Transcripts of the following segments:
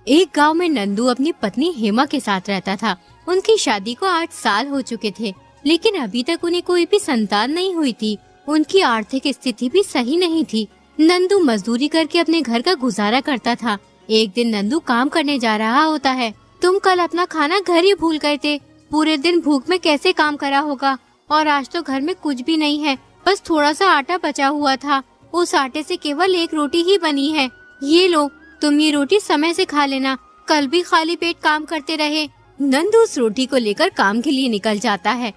एक गांव में नंदू अपनी पत्नी हेमा के साथ रहता था। उनकी शादी को 8 साल हो चुके थे, लेकिन अभी तक उन्हें कोई भी संतान नहीं हुई थी। उनकी आर्थिक स्थिति भी सही नहीं थी। नंदू मजदूरी करके अपने घर का गुजारा करता था। एक दिन नंदू काम करने जा रहा होता है। तुम कल अपना खाना घर ही भूल गए थे। पूरे दिन भूख में कैसे काम करा होगा। और आज तो घर में कुछ भी नहीं है, बस थोड़ा सा आटा बचा हुआ था। उस आटे से केवल एक रोटी ही बनी है। ये लो, तुम ये रोटी समय से खा लेना, कल भी खाली पेट काम करते रहे। नंदू उस रोटी को लेकर काम के लिए निकल जाता है।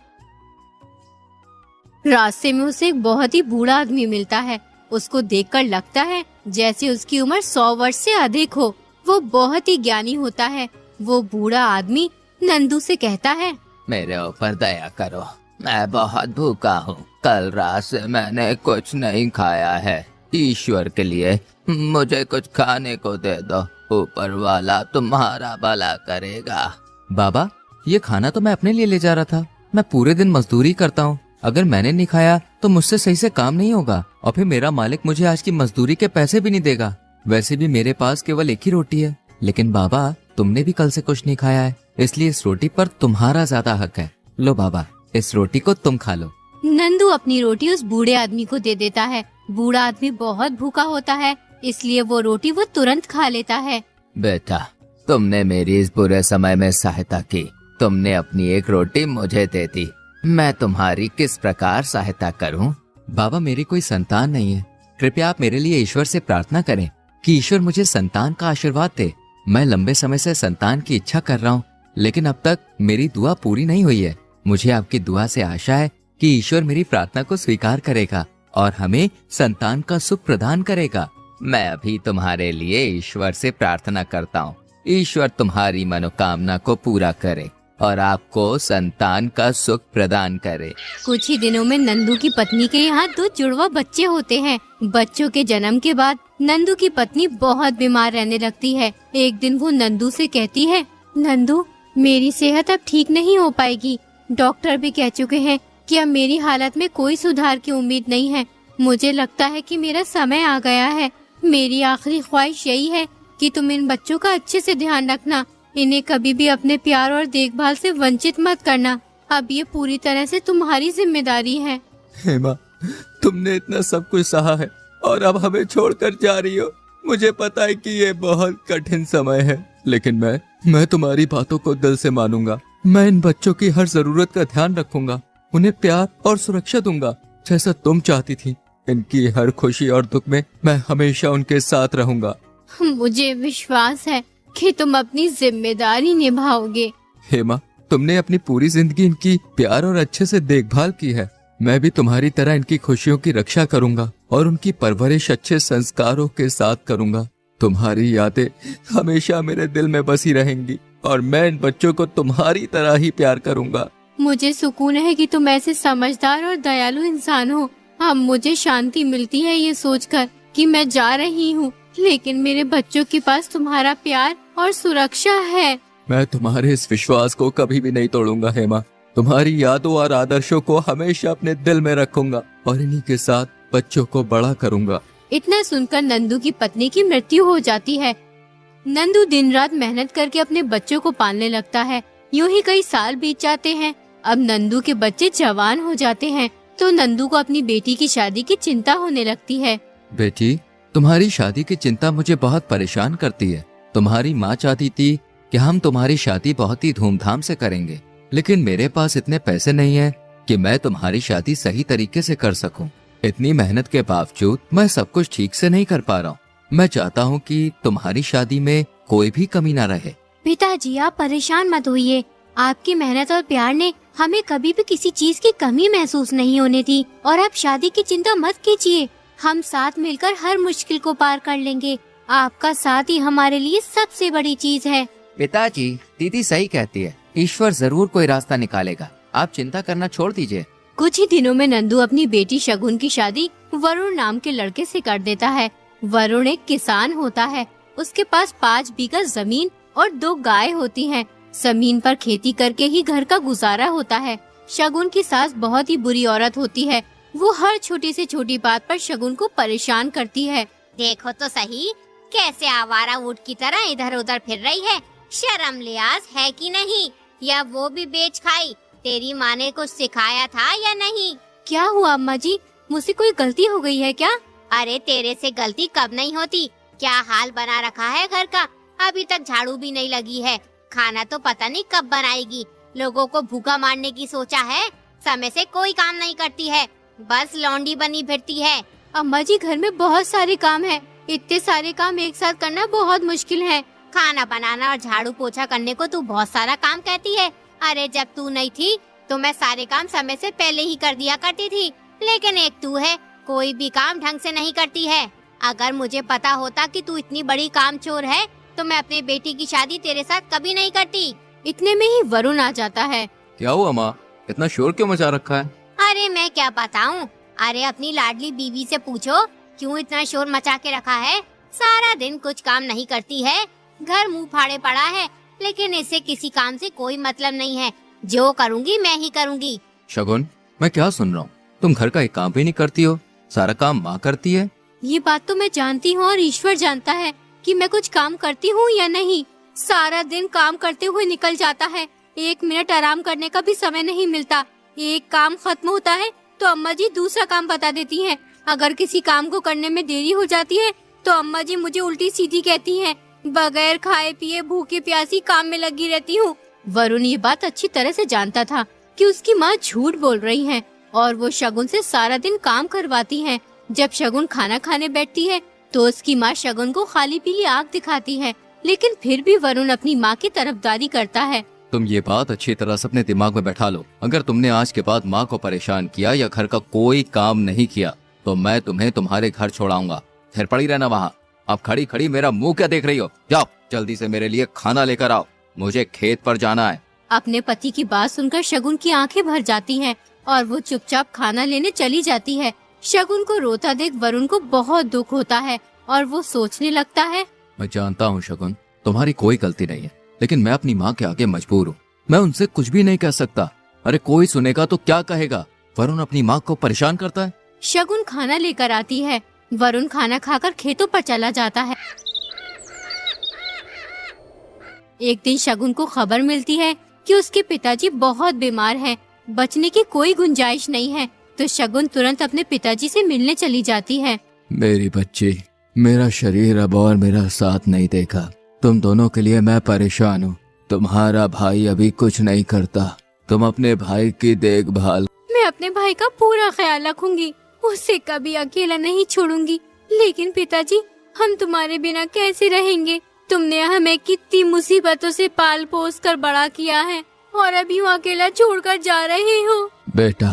रास्ते में उसे एक बहुत ही बूढ़ा आदमी मिलता है। उसको देखकर लगता है जैसे उसकी उम्र 100 वर्ष से अधिक हो। वो बहुत ही ज्ञानी होता है। वो बूढ़ा आदमी नंदू से कहता है, मेरे ऊपर दया करो, मैं बहुत भूखा हूँ। कल रात से मैंने कुछ नहीं खाया है। ईश्वर के लिए मुझे कुछ खाने को दे दो, ऊपर वाला तुम्हारा भला करेगा। बाबा, ये खाना तो मैं अपने लिए ले जा रहा था। मैं पूरे दिन मजदूरी करता हूँ। अगर मैंने नहीं खाया तो मुझसे सही से काम नहीं होगा और फिर मेरा मालिक मुझे आज की मजदूरी के पैसे भी नहीं देगा। वैसे भी मेरे पास केवल एक ही रोटी है। लेकिन बाबा, तुमने भी कल से कुछ नहीं खाया है, इसलिए इस रोटी पर तुम्हारा ज्यादा हक है। लो बाबा, इस रोटी को तुम खा लो। नंदू अपनी रोटी उस बूढ़े आदमी को दे देता है। बूढ़ा आदमी बहुत भूखा होता है, इसलिए वो रोटी वो तुरंत खा लेता है। बेटा, तुमने मेरी इस बुरे समय में सहायता की। तुमने अपनी एक रोटी मुझे दे दी। मैं तुम्हारी किस प्रकार सहायता करूं? बाबा, मेरी कोई संतान नहीं है। कृपया आप मेरे लिए ईश्वर से प्रार्थना करें कि ईश्वर मुझे संतान का आशीर्वाद दे। मैं लंबे समय से संतान की इच्छा कर रहा हूँ, लेकिन अब तक मेरी दुआ पूरी नहीं हुई है। मुझे आपकी दुआ से आशा है कि ईश्वर मेरी प्रार्थना को स्वीकार करेगा और हमें संतान का सुख प्रदान करेगा। मैं अभी तुम्हारे लिए ईश्वर से प्रार्थना करता हूँ। ईश्वर तुम्हारी मनोकामना को पूरा करे और आपको संतान का सुख प्रदान करे। कुछ ही दिनों में नंदू की पत्नी के यहाँ 2 जुड़वा बच्चे होते हैं। बच्चों के जन्म के बाद नंदू की पत्नी बहुत बीमार रहने लगती है। एक दिन वो नंदू से कहती है, नंदू, मेरी सेहत अब ठीक नहीं हो पाएगी। डॉक्टर भी कह चुके हैं कि अब मेरी हालत में कोई सुधार की उम्मीद नहीं है। मुझे लगता है कि मेरा समय आ गया है। मेरी आखिरी ख्वाहिश यही है कि तुम इन बच्चों का अच्छे से ध्यान रखना। इन्हें कभी भी अपने प्यार और देखभाल से वंचित मत करना। अब ये पूरी तरह से तुम्हारी जिम्मेदारी है। हेमा, तुमने इतना सब कुछ सहा है और अब हमें छोड़कर जा रही हो। मुझे पता है कि ये बहुत कठिन समय है, लेकिन मैं तुम्हारी बातों को दिल से मानूंगा। मैं इन बच्चों की हर जरूरत का ध्यान रखूंगा, उन्हें प्यार और सुरक्षा दूंगा, जैसा तुम चाहती थी। इनकी हर खुशी और दुख में मैं हमेशा उनके साथ रहूंगा। मुझे विश्वास है कि तुम अपनी जिम्मेदारी निभाओगे। हेमा, तुमने अपनी पूरी जिंदगी इनकी प्यार और अच्छे से देखभाल की है। मैं भी तुम्हारी तरह इनकी खुशियों की रक्षा करूंगा और उनकी परवरिश अच्छे संस्कारों के साथ करूंगा। तुम्हारी यादें हमेशा मेरे दिल में बसी रहेंगी और मैं इन बच्चों को तुम्हारी तरह ही प्यार करूंगा। मुझे सुकून है कि तुम ऐसे समझदार और दयालु इंसान हो। अब मुझे शांति मिलती है ये सोचकर कि मैं जा रही हूँ, लेकिन मेरे बच्चों के पास तुम्हारा प्यार और सुरक्षा है। मैं तुम्हारे इस विश्वास को कभी भी नहीं तोड़ूंगा हेमा। तुम्हारी यादों और आदर्शों को हमेशा अपने दिल में रखूंगा और इन्हीं के साथ बच्चों को बड़ा करूंगा। इतना सुनकर नंदू की पत्नी की मृत्यु हो जाती है। नंदू दिन रात मेहनत करके अपने बच्चों को पालने लगता है। यूं ही कई साल बीत जाते हैं। अब नंदू के बच्चे जवान हो जाते हैं तो नंदू को अपनी बेटी की शादी की चिंता होने लगती है। बेटी, तुम्हारी शादी की चिंता मुझे बहुत परेशान करती है। तुम्हारी माँ चाहती थी कि हम तुम्हारी शादी बहुत ही धूमधाम से करेंगे, लेकिन मेरे पास इतने पैसे नहीं है कि मैं तुम्हारी शादी सही तरीके से कर सकूं। इतनी मेहनत के बावजूद मैं सब कुछ ठीक से नहीं कर पा रहा हूँ। मैं चाहता हूँ कि तुम्हारी शादी में कोई भी कमी ना रहे। पिताजी, आप परेशान मत होइए। आपकी मेहनत और प्यार ने हमें कभी भी किसी चीज की कमी महसूस नहीं होने दी और आप शादी की चिंता मत कीजिए। हम साथ मिलकर हर मुश्किल को पार कर लेंगे। आपका साथ ही हमारे लिए सबसे बड़ी चीज है। पिताजी, दीदी सही कहती है। ईश्वर जरूर कोई रास्ता निकालेगा। आप चिंता करना छोड़ दीजिए। कुछ ही दिनों में नंदू अपनी बेटी शगुन की शादी वरुण नाम के लड़के से कर देता है। वरुण एक किसान होता है। उसके पास 5 बीघा जमीन और 2 गाय होती हैं। जमीन पर खेती करके ही घर का गुजारा होता है। शगुन की सास बहुत ही बुरी औरत होती है। वो हर छोटी से छोटी बात पर शगुन को परेशान करती है। देखो तो सही, कैसे आवारा ऊँट की तरह इधर उधर फिर रही है। शर्म लिहाज है कि नहीं? या वो भी बेच खाई? तेरी माँ ने कुछ सिखाया था या नहीं? क्या हुआ अम्मा जी, मुझसे कोई गलती हो गई है क्या? अरे तेरे से गलती कब नहीं होती। क्या हाल बना रखा है घर का, अभी तक झाड़ू भी नहीं लगी है। खाना तो पता नहीं कब बनाएगी। लोगों को भूखा मारने की सोचा है। समय से कोई काम नहीं करती है, बस लौंडी बनी फिरती है। अम्मा जी घर में बहुत सारे काम है, इतने सारे काम एक साथ करना बहुत मुश्किल है। खाना बनाना और झाड़ू पोछा करने को तू बहुत सारा काम कहती है। अरे जब तू नहीं थी तो मैं सारे काम समय से पहले ही कर दिया करती थी, लेकिन एक तू है, कोई भी काम ढंग से नहीं करती है। अगर मुझे पता होता कि तू इतनी बड़ी कामचोर है तो मैं अपनी बेटी की शादी तेरे साथ कभी नहीं करती। इतने में ही वरुण आ जाता है। क्या हुआ माँ, इतना शोर क्यों मचा रखा है? अरे मैं क्या बताऊं। अरे अपनी लाडली बीवी से पूछो क्यों इतना शोर मचा के रखा है। सारा दिन कुछ काम नहीं करती है, घर मुंह फाड़े पड़ा है, लेकिन इसे किसी काम से कोई मतलब नहीं है। जो करूंगी मैं ही करूंगी। शगुन, मैं क्या सुन रहा हूँ? तुम घर का एक काम भी नहीं करती हो, सारा काम माँ करती है। ये बात तो मैं जानती हूँ और ईश्वर जानता है कि मैं कुछ काम करती हूँ या नहीं। सारा दिन काम करते हुए निकल जाता है, 1 मिनट आराम करने का भी समय नहीं मिलता। एक काम खत्म होता है तो अम्मा जी दूसरा काम बता देती हैं। अगर किसी काम को करने में देरी हो जाती है तो अम्मा जी मुझे उल्टी सीधी कहती हैं। बगैर खाए पिए भूखे प्यासी काम में लगी रहती हूँ। वरुण ये बात अच्छी तरह से जानता था कि उसकी माँ झूठ बोल रही है और वो शगुन से सारा दिन काम करवाती है। जब शगुन खाना खाने बैठती है तो उसकी माँ शगुन को खाली पीली आँख दिखाती है, लेकिन फिर भी वरुण अपनी माँ की तरफदारी करता है। तुम ये बात अच्छी तरह से अपने दिमाग में बैठा लो। अगर तुमने आज के बाद माँ को परेशान किया या घर का कोई काम नहीं किया तो मैं तुम्हें तुम्हारे घर छोड़ाऊंगा। फिर पड़ी रहना वहाँ। अब खड़ी खड़ी मेरा मुंह क्या देख रही हो? जाओ जल्दी से मेरे लिए खाना लेकर आओ, मुझे खेत पर जाना है। अपने पति की बात सुनकर शगुन की आंखें भर जाती हैं और वो चुपचाप खाना लेने चली जाती है। शगुन को रोता देख वरुण को बहुत दुख होता है और वो सोचने लगता है, मैं जानता हूँ शगुन, तुम्हारी कोई गलती नहीं है, लेकिन मैं अपनी माँ के आगे मजबूर हूँ। मैं उनसे कुछ भी नहीं कह सकता। अरे कोई सुनेगा तो क्या कहेगा? वरुण अपनी माँ को परेशान करता है। शगुन खाना लेकर आती है। वरुण खाना खाकर खेतों पर चला जाता है। एक दिन शगुन को खबर मिलती है कि उसके पिताजी बहुत बीमार हैं, बचने की कोई गुंजाइश नहीं है। तो शगुन तुरंत अपने पिताजी से मिलने चली जाती है। मेरी बच्ची, मेरा शरीर अब और मेरा साथ नहीं देगा। तुम दोनों के लिए मैं परेशान हूँ। तुम्हारा भाई अभी कुछ नहीं करता। तुम अपने भाई की देखभाल। मैं अपने भाई का पूरा ख्याल रखूंगी, उसे कभी अकेला नहीं छोड़ूंगी। लेकिन पिताजी, हम तुम्हारे बिना कैसे रहेंगे? तुमने हमें कितनी मुसीबतों से पाल पोस कर बड़ा किया है और अभी वो अकेला छोड़कर जा रहे हो। बेटा,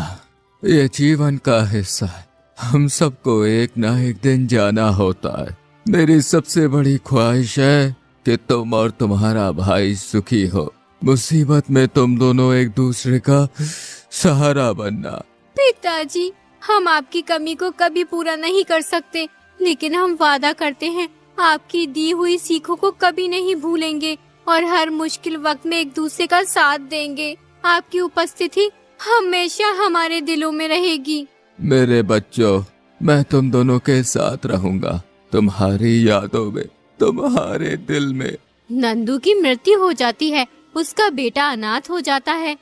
ये जीवन का हिस्सा है। हम सबको एक ना एक दिन जाना होता है। मेरी सबसे बड़ी ख्वाहिश है कि तुम और तुम्हारा भाई सुखी हो। मुसीबत में तुम दोनों एक दूसरे का सहारा बनना। पिताजी, हम आपकी कमी को कभी पूरा नहीं कर सकते, लेकिन हम वादा करते हैं आपकी दी हुई सीखों को कभी नहीं भूलेंगे और हर मुश्किल वक्त में एक दूसरे का साथ देंगे। आपकी उपस्थिति हमेशा हमारे दिलों में रहेगी। मेरे बच्चों, मैं तुम दोनों के साथ रहूंगा, तुम्हारी यादों में, तुम्हारे दिल में। नंदू की मृत्यु हो जाती है, उसका बेटा अनाथ हो जाता है।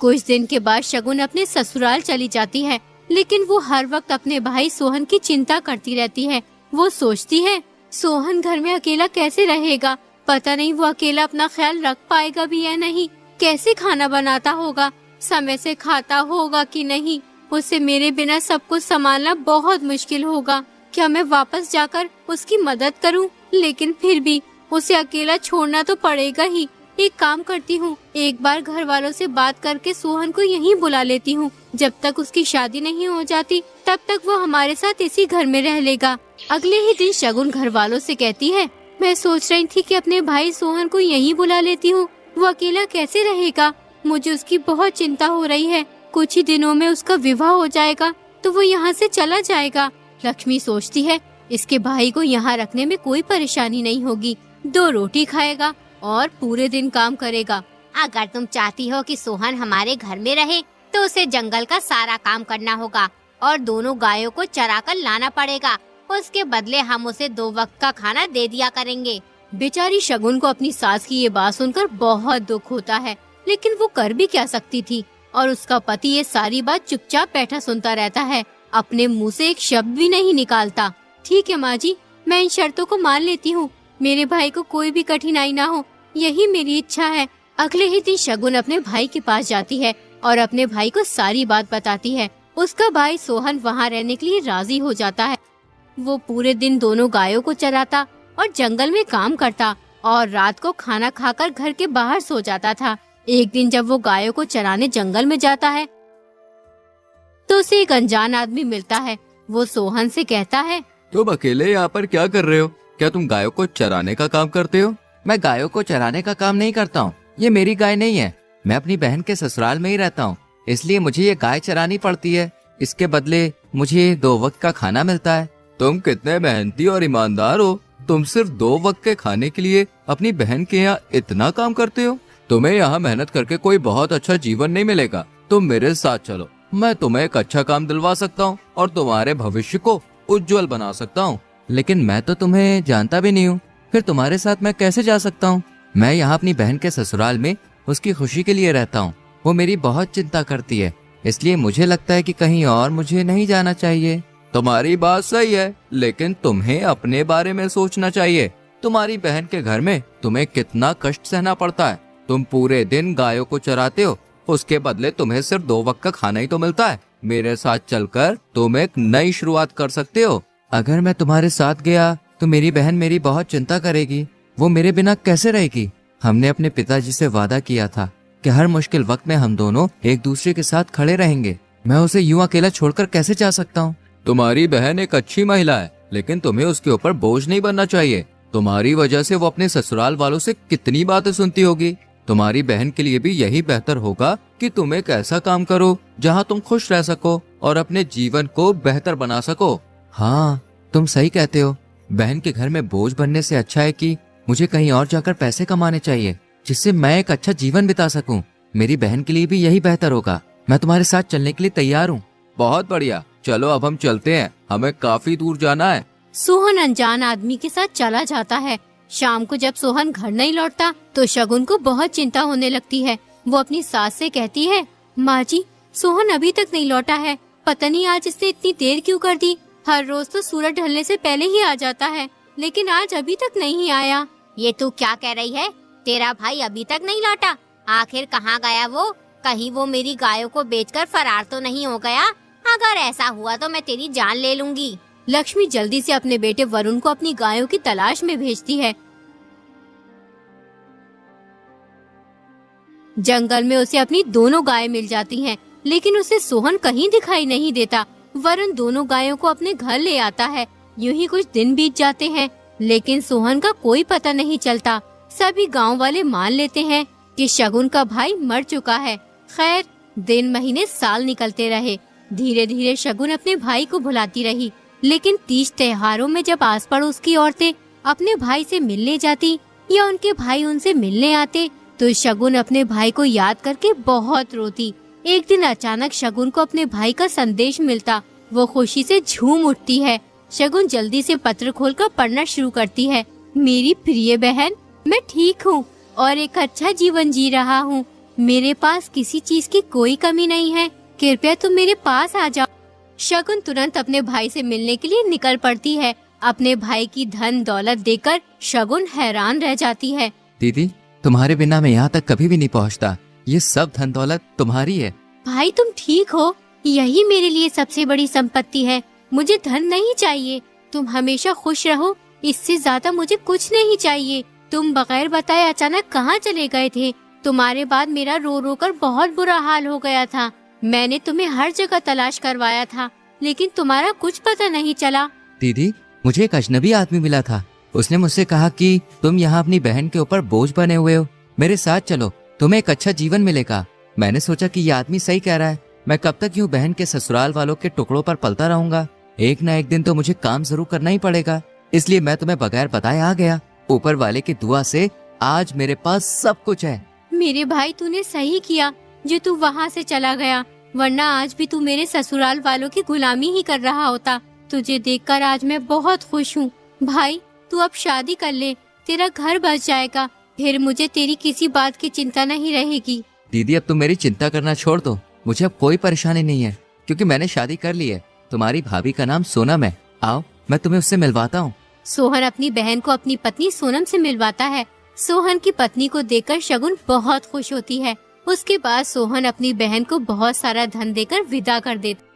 कुछ दिन के बाद शगुन अपने ससुराल चली जाती है, लेकिन वो हर वक्त अपने भाई सोहन की चिंता करती रहती है। वो सोचती है, सोहन घर में अकेला कैसे रहेगा? पता नहीं वो अकेला अपना ख्याल रख पाएगा भी या नहीं। कैसे खाना बनाता होगा? समय से खाता होगा कि नहीं? उसे मेरे बिना सब कुछ संभालना बहुत मुश्किल होगा। क्या मैं वापस जाकर उसकी मदद करूं? लेकिन फिर भी उसे अकेला छोड़ना तो पड़ेगा ही। एक काम करती हूँ, एक बार घर वालों से बात करके सोहन को यहीं बुला लेती हूँ। जब तक उसकी शादी नहीं हो जाती तब तक वो हमारे साथ इसी घर में रह लेगा। अगले ही दिन शगुन घर वालों से कहती है, मैं सोच रही थी कि अपने भाई सोहन को यहीं बुला लेती हूँ। वो अकेला कैसे रहेगा? मुझे उसकी बहुत चिंता हो रही है। कुछ ही दिनों में उसका विवाह हो जाएगा तो वो यहाँ से चला जाएगा। लक्ष्मी सोचती है, इसके भाई को यहाँ रखने में कोई परेशानी नहीं होगी। 2 रोटी खाएगा और पूरे दिन काम करेगा। अगर तुम चाहती हो कि सोहन हमारे घर में रहे तो उसे जंगल का सारा काम करना होगा और दोनों गायों को चरा कर लाना पड़ेगा। उसके बदले हम उसे 2 वक्त का खाना दे दिया करेंगे। बेचारी शगुन को अपनी सास की ये बात सुनकर बहुत दुख होता है, लेकिन वो कर भी क्या सकती थी। और उसका पति ये सारी बात चुपचाप बैठा सुनता रहता है, अपने मुंह से एक शब्द भी नहीं निकालता। ठीक है माँ जी, मैं इन शर्तों को मान लेती हूँ। मेरे भाई को कोई भी कठिनाई ना हो, यही मेरी इच्छा है। अगले ही दिन शगुन अपने भाई के पास जाती है और अपने भाई को सारी बात बताती है। उसका भाई सोहन वहाँ रहने के लिए राजी हो जाता है। वो पूरे दिन दोनों गायों को चराता और जंगल में काम करता और रात को खाना खाकर घर के बाहर सो जाता था। एक दिन जब वो गायों को चराने जंगल में जाता है तो उसे एक अनजान आदमी मिलता है। वो सोहन से कहता है, तुम अकेले यहाँ पर क्या कर रहे हो? क्या तुम गायों को चराने का काम करते हो? मैं गायों को चराने का काम नहीं करता हूँ। ये मेरी गाय नहीं है। मैं अपनी बहन के ससुराल में ही रहता हूँ, इसलिए मुझे ये गाय चरानी पड़ती है। इसके बदले मुझे 2 वक्त का खाना मिलता है। तुम कितने मेहनती और ईमानदार हो। तुम सिर्फ 2 वक्त के खाने के लिए अपनी बहन के यहाँ इतना काम करते हो। तुम्हें यहाँ मेहनत करके कोई बहुत अच्छा जीवन नहीं मिलेगा। तुम मेरे साथ चलो, मैं तुम्हें एक अच्छा काम दिलवा सकता हूँ और तुम्हारे भविष्य को उज्जवल बना सकता हूँ। लेकिन मैं तो तुम्हें जानता भी नहीं हूँ, फिर तुम्हारे साथ मैं कैसे जा सकता हूँ? मैं यहाँ अपनी बहन के ससुराल में उसकी खुशी के लिए रहता हूँ। वो मेरी बहुत चिंता करती है, इसलिए मुझे लगता है कि कहीं और मुझे नहीं जाना चाहिए। तुम्हारी बात सही है, लेकिन तुम्हें अपने बारे में सोचना चाहिए। तुम्हारी बहन के घर में तुम्हें कितना कष्ट सहना पड़ता है। तुम पूरे दिन गायों को चराते हो, उसके बदले तुम्हें सिर्फ 2 वक्त का खाना ही तो मिलता है। मेरे साथ चलकर तुम एक नई शुरुआत कर सकते हो। अगर मैं तुम्हारे साथ गया तो मेरी बहन मेरी बहुत चिंता करेगी। वो मेरे बिना कैसे रहेगी? हमने अपने पिताजी से वादा किया था कि हर मुश्किल वक्त में हम दोनों एक दूसरे के साथ खड़े रहेंगे। मैं उसे यूं अकेला छोड़कर कैसे जा सकता हूँ? तुम्हारी बहन एक अच्छी महिला है, लेकिन तुम्हें उसके ऊपर बोझ नहीं बनना चाहिए। तुम्हारी वजह से वो अपने ससुराल वालों से कितनी बातें सुनती होगी। तुम्हारी बहन के लिए भी यही बेहतर होगा कि तुम एक ऐसा काम करो जहाँ तुम खुश रह सको और अपने जीवन को बेहतर बना सको। हाँ, तुम सही कहते हो। बहन के घर में बोझ बनने से अच्छा है कि मुझे कहीं और जाकर पैसे कमाने चाहिए, जिससे मैं एक अच्छा जीवन बिता सकूं। मेरी बहन के लिए भी यही बेहतर होगा। मैं तुम्हारे साथ चलने के लिए तैयार हूँ। बहुत बढ़िया, चलो अब हम चलते हैं, हमें काफी दूर जाना है। सोहन अनजान आदमी के साथ चला जाता है। शाम को जब सोहन घर नहीं लौटता तो शगुन को बहुत चिंता होने लगती है। वो अपनी सास से कहती है, माँ जी, सोहन अभी तक नहीं लौटा है। पता नहीं आज इसने इतनी देर क्यों कर दी। हर रोज तो सूरज ढलने से पहले ही आ जाता है, लेकिन आज अभी तक नहीं आया। ये तू क्या कह रही है? तेरा भाई अभी तक नहीं लौटा? आखिर कहाँ गया वो? कहीं वो मेरी गायों को बेचकर फरार तो नहीं हो गया? अगर ऐसा हुआ तो मैं तेरी जान ले लूंगी। लक्ष्मी जल्दी से अपने बेटे वरुण को अपनी गायों की तलाश में भेजती है। जंगल में उसे अपनी दोनों गायें मिल जाती हैं, लेकिन उसे सोहन कहीं दिखाई नहीं देता। वरुण दोनों गायों को अपने घर ले आता है। यूं ही कुछ दिन बीत जाते हैं, लेकिन सोहन का कोई पता नहीं चलता। सभी गांव वाले मान लेते हैं कि शगुन का भाई मर चुका है। खैर, दिन महीने साल निकलते रहे। धीरे धीरे शगुन अपने भाई को भुलाती रही, लेकिन तीज त्योहारों में जब आस पड़ोस की औरतें अपने भाई से मिलने जाती या उनके भाई उनसे मिलने आते तो शगुन अपने भाई को याद करके बहुत रोती। एक दिन अचानक शगुन को अपने भाई का संदेश मिलता। वो खुशी से झूम उठती है। शगुन जल्दी से पत्र खोलकर पढ़ना शुरू करती है। मेरी प्रिय बहन, मैं ठीक हूँ और एक अच्छा जीवन जी रहा हूँ। मेरे पास किसी चीज की कोई कमी नहीं है। कृपया तुम मेरे पास आ जाओ। शगुन तुरंत अपने भाई से मिलने के लिए निकल पड़ती है। अपने भाई की धन दौलत देखकर शगुन हैरान रह जाती है। दीदी, तुम्हारे बिना मैं यहाँ तक कभी भी नहीं पहुँचता। ये सब धन दौलत तुम्हारी है। भाई, तुम ठीक हो? यही मेरे लिए सबसे बड़ी संपत्ति है। मुझे धन नहीं चाहिए। तुम हमेशा खुश रहो, इससे ज्यादा मुझे कुछ नहीं चाहिए। तुम बगैर बताए अचानक कहाँ चले गए थे? तुम्हारे बाद मेरा रो रो कर बहुत बुरा हाल हो गया था। मैंने तुम्हें हर जगह तलाश करवाया था, लेकिन तुम्हारा कुछ पता नहीं चला। दीदी, मुझे एक अजनबी आदमी मिला था। उसने मुझसे कहा कि तुम यहाँ अपनी बहन के ऊपर बोझ बने हुए हो, मेरे साथ चलो, तुम्हें एक अच्छा जीवन मिलेगा। मैंने सोचा कि ये आदमी सही कह रहा है। मैं कब तक यूँ बहन के ससुराल वालों के टुकड़ों पर पलता रहूंगा? एक न एक दिन तो मुझे काम जरूर करना ही पड़ेगा। इसलिए मैं तुम्हें बगैर बताए आ गया। ऊपर वाले की दुआ से आज मेरे पास सब कुछ है। मेरे भाई, तूने सही किया जो तू वहाँ से चला गया, वरना आज भी तू मेरे ससुराल वालों की गुलामी ही कर रहा होता। तुझे देखकर आज मैं बहुत खुश हूँ। भाई तू अब शादी कर ले, तेरा घर बस जाएगा, फिर मुझे तेरी किसी बात की चिंता नहीं रहेगी। दीदी अब तुम मेरी चिंता करना छोड़ दो, मुझे अब कोई परेशानी नहीं है क्योंकि मैंने शादी कर ली है। तुम्हारी भाभी का नाम सोनम है, आओ मैं तुम्हें उससे मिलवाता हूँ। सोहन अपनी बहन को अपनी पत्नी सोनम से मिलवाता है। सोहन की पत्नी को देखकर शगुन बहुत खुश होती है। उसके बाद सोहन अपनी बहन को बहुत सारा धन देकर विदा कर देता।